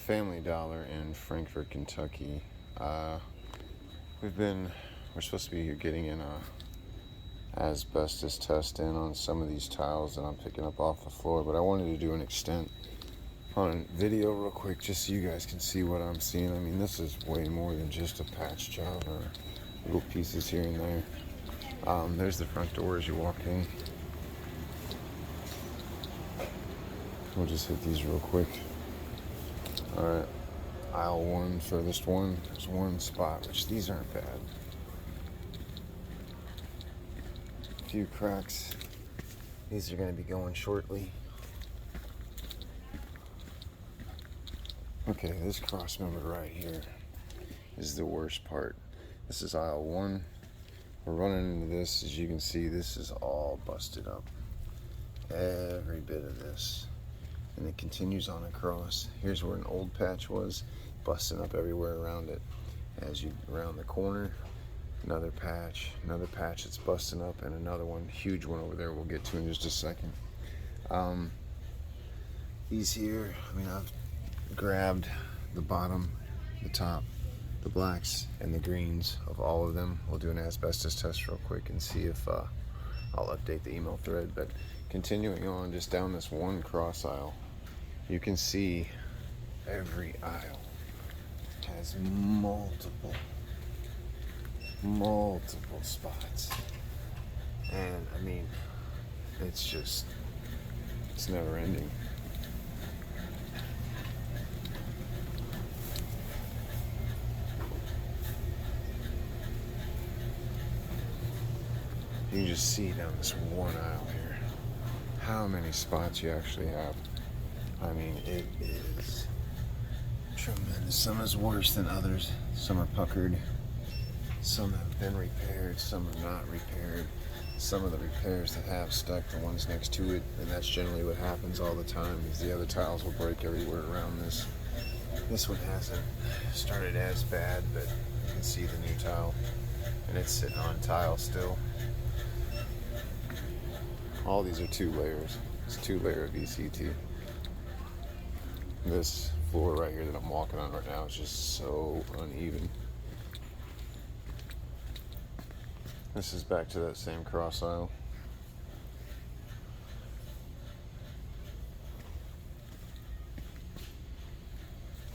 Family Dollar in Frankfort, Kentucky. We're supposed to be here getting in a asbestos test in on some of these tiles that I'm picking up off the floor, but I wanted to do an extent on video real quick just so you guys can see what I'm seeing. I mean, this is way more than just a patch job or little pieces here and there. There's the front door as you walk in. We'll just hit these real quick. Alright, aisle 1, furthest one. There's one spot, which these aren't bad. A few cracks. These are going to be going shortly. Okay, this cross member right here is the worst part. This is aisle 1. We're running into this. As you can see, this is all busted up. Every bit of this. And it continues on across. Here's where an old patch was, busting up everywhere around it. As you around the corner, another patch that's busting up, and another one, huge one over there we'll get to in just a second. These here, I mean, I've grabbed the bottom, the top, the blacks, and the greens of all of them. We'll do an asbestos test real quick and see if I'll update the email thread. But continuing on, just down this one cross aisle, you can see every aisle has multiple spots. And I mean, it's never ending. You can just see down this one aisle here how many spots you actually have. I mean, it is tremendous. Some is worse than others. Some are puckered. Some have been repaired. Some are not repaired. Some of the repairs that have stuck, the ones next to it, and that's generally what happens all the time, is the other tiles will break everywhere around this. This one hasn't started as bad, but you can see the new tile, and it's sitting on tile still. All these are 2 layers. It's 2-layer VCT. This floor right here that I'm walking on right now is just so uneven. This is back to that same cross aisle.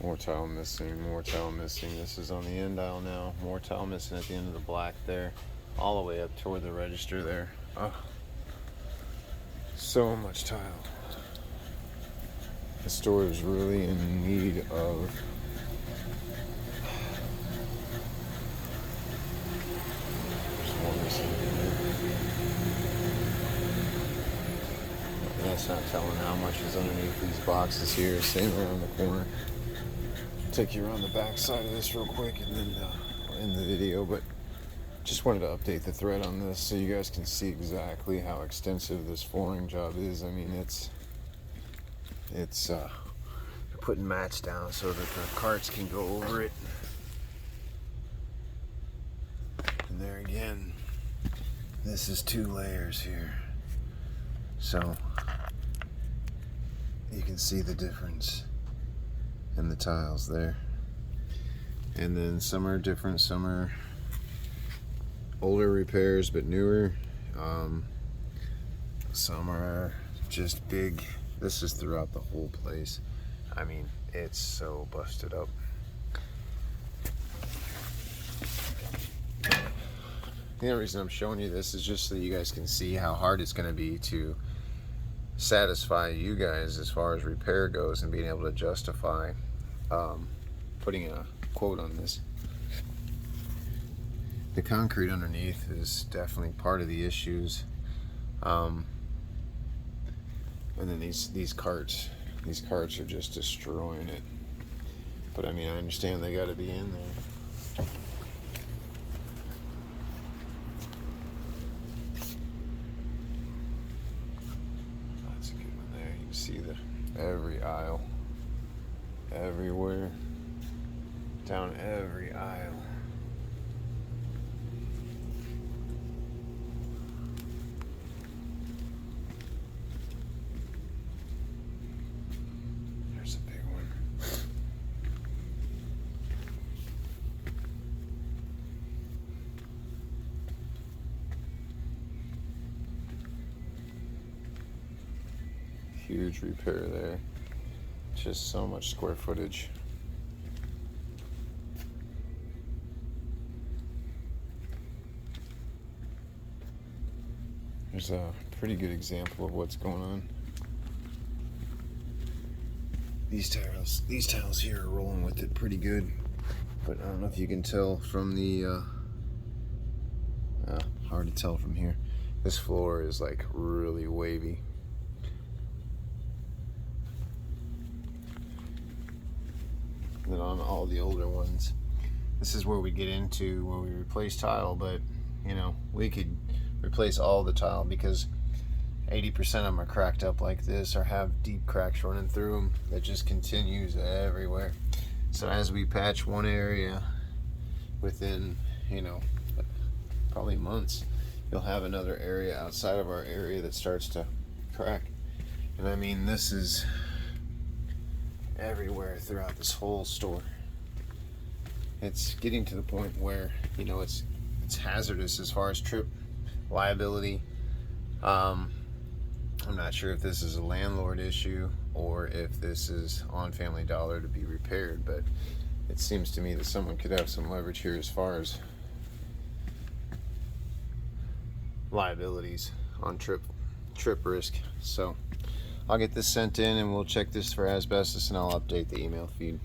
More tile missing, more tile missing. This is on the end aisle now. More tile missing at the end of the black there. All the way up toward the register there. Oh, so much tile. The store is really in need of that's not telling how much is underneath these boxes here. Same around the corner. Take you around the back side of this real quick and then we'll end the video. But just wanted to update the thread on this so you guys can see exactly how extensive this flooring job is. I mean, it's putting mats down so that the carts can go over it. And there again, this is 2 layers here. So you can see the difference in the tiles there. And then some are different, some are older repairs but newer. Some are just big. This is throughout the whole place. I mean, it's so busted up. The only reason I'm showing you this is just so you guys can see how hard it's going to be to satisfy you guys as far as repair goes and being able to justify putting a quote on this. The concrete underneath is definitely part of the issues. And then these carts are just destroying it. But I mean, I understand they got to be in there. That's a good one there. You can see every aisle, everywhere, down every aisle. There's a big one. huge repair there. Just so much square footage. There's a pretty good example of what's going on. These tiles here are rolling with it pretty good, but I don't know if you can tell from the hard to tell from here. This floor is like really wavy. And then on all the older ones, this is where we get into where we replace tile, but you know, we could replace all the tile because 80% of them are cracked up like this or have deep cracks running through them that just continues everywhere. So as we patch one area, within, you know, probably months, you'll have another area outside of our area that starts to crack. And I mean, this is everywhere throughout this whole store. It's getting to the point where, you know, it's hazardous as far as trip liability. I'm not sure if this is a landlord issue or if this is on Family Dollar to be repaired, but it seems to me that someone could have some leverage here as far as liabilities on trip risk. So I'll get this sent in and we'll check this for asbestos and I'll update the email feed.